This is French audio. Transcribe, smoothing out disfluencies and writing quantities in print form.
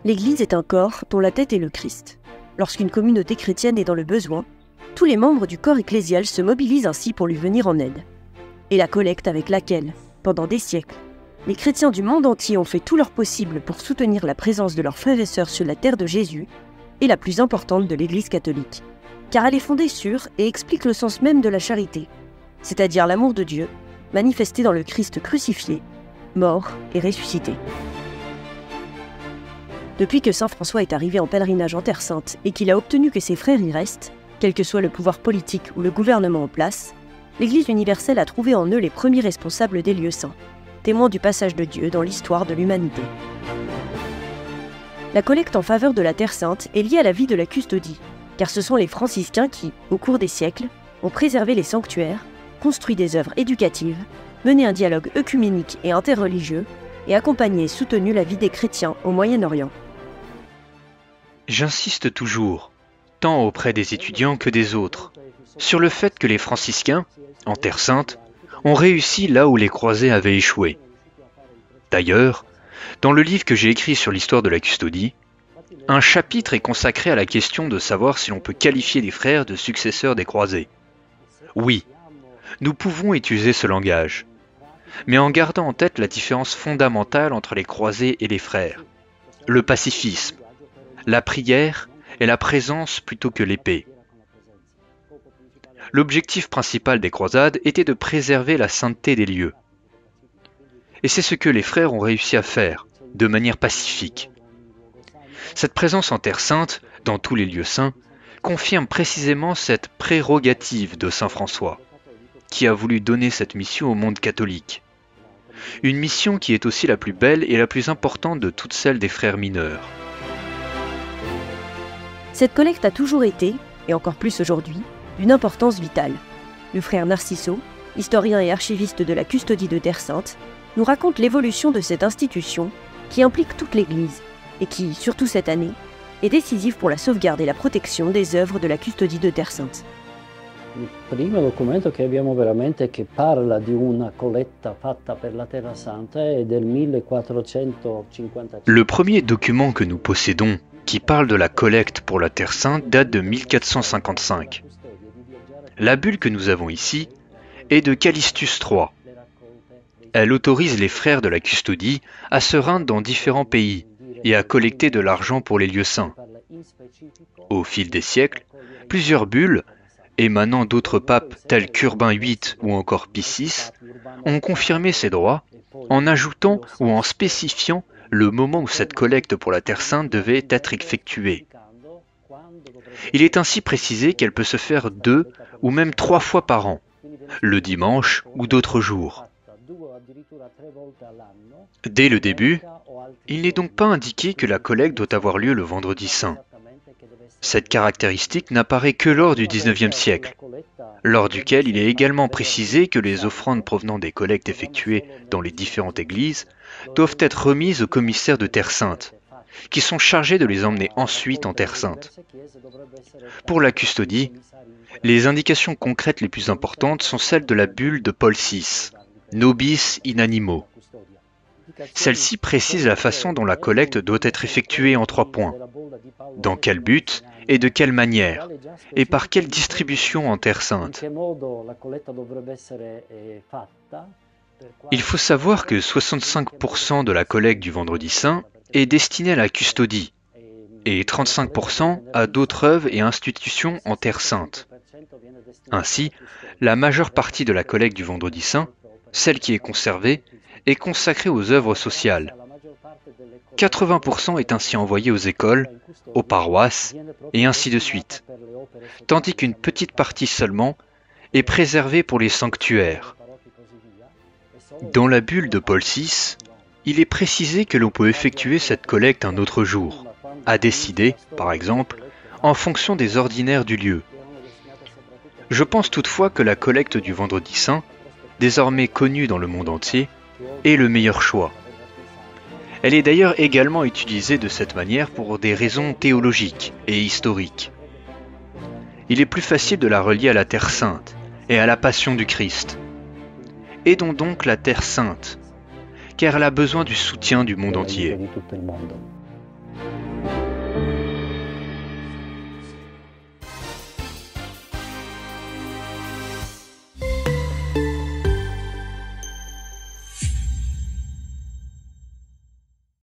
L'Église est un corps dont la tête est le Christ. Lorsqu'une communauté chrétienne est dans le besoin, tous les membres du corps ecclésial se mobilisent ainsi pour lui venir en aide. Et la collecte avec laquelle, pendant des siècles, les chrétiens du monde entier ont fait tout leur possible pour soutenir la présence de leurs frères et sœurs sur la terre de Jésus est la plus importante de l'Église catholique, car elle est fondée sur et explique le sens même de la charité, c'est-à-dire l'amour de Dieu, manifesté dans le Christ crucifié, mort et ressuscité. Depuis que saint François est arrivé en pèlerinage en Terre Sainte et qu'il a obtenu que ses frères y restent, quel que soit le pouvoir politique ou le gouvernement en place, l'Église universelle a trouvé en eux les premiers responsables des lieux saints, témoins du passage de Dieu dans l'histoire de l'humanité. La collecte en faveur de la Terre Sainte est liée à la vie de la custodie, car ce sont les franciscains qui, au cours des siècles, ont préservé les sanctuaires, construit des œuvres éducatives, mené un dialogue œcuménique et interreligieux, et accompagné et soutenu la vie des chrétiens au Moyen-Orient. J'insiste toujours, tant auprès des étudiants que des autres, sur le fait que les franciscains, en Terre Sainte, ont réussi là où les croisés avaient échoué. D'ailleurs, dans le livre que j'ai écrit sur l'histoire de la custodie, un chapitre est consacré à la question de savoir si l'on peut qualifier les frères de successeurs des croisés. Oui, nous pouvons utiliser ce langage, mais en gardant en tête la différence fondamentale entre les croisés et les frères, le pacifisme, la prière et la présence plutôt que l'épée. L'objectif principal des croisades était de préserver la sainteté des lieux. Et c'est ce que les frères ont réussi à faire, de manière pacifique. Cette présence en Terre Sainte, dans tous les lieux saints, confirme précisément cette prérogative de saint François, qui a voulu donner cette mission au monde catholique. Une mission qui est aussi la plus belle et la plus importante de toutes celles des frères mineurs. Cette collecte a toujours été, et encore plus aujourd'hui, d'une importance vitale. Le frère Narciso, historien et archiviste de la custodie de Terre Sainte, nous raconte l'évolution de cette institution qui implique toute l'Église et qui, surtout cette année, est décisive pour la sauvegarde et la protection des œuvres de la custodie de Terre Sainte. Il primo documento che abbiamo veramente che parla di una colletta fatta per la Terra Santa è del 1455. Le premier document que nous possédons qui parle de la collecte pour la Terre Sainte date de 1455. La bulle que nous avons ici est de Callistus III. Elle autorise les frères de la custodie à se rendre dans différents pays et à collecter de l'argent pour les lieux saints. Au fil des siècles, plusieurs bulles, émanant d'autres papes tels qu'Urbain VIII ou encore Pie VI, ont confirmé ces droits en ajoutant ou en spécifiant le moment où cette collecte pour la Terre Sainte devait être effectuée. Il est ainsi précisé qu'elle peut se faire 2 ou même 3 fois par an, le dimanche ou d'autres jours. Dès le début, il n'est donc pas indiqué que la collecte doit avoir lieu le vendredi saint. Cette caractéristique n'apparaît que lors du XIXe siècle, lors duquel il est également précisé que les offrandes provenant des collectes effectuées dans les différentes églises doivent être remises aux commissaires de Terre Sainte, qui sont chargés de les emmener ensuite en Terre Sainte. Pour la custodie, les indications concrètes les plus importantes sont celles de la bulle de Paul VI, Nobis in animo. Celle-ci précise la façon dont la collecte doit être effectuée en 3 points. Dans quel but et de quelle manière, et par quelle distribution en Terre Sainte. Il faut savoir que 65% de la collecte du Vendredi Saint est destinée à la custodie, et 35% à d'autres œuvres et institutions en Terre Sainte. Ainsi, la majeure partie de la collecte du Vendredi Saint, celle qui est conservée, est consacrée aux œuvres sociales. 80% est ainsi envoyé aux écoles, aux paroisses, et ainsi de suite, tandis qu'une petite partie seulement est préservée pour les sanctuaires. Dans la bulle de Paul VI, il est précisé que l'on peut effectuer cette collecte un autre jour, à décider, par exemple, en fonction des ordinaires du lieu. Je pense toutefois que la collecte du Vendredi Saint, désormais connue dans le monde entier, est le meilleur choix. Elle est d'ailleurs également utilisée de cette manière pour des raisons théologiques et historiques. Il est plus facile de la relier à la Terre Sainte et à la Passion du Christ. Aidons donc la Terre Sainte, car elle a besoin du soutien du monde entier.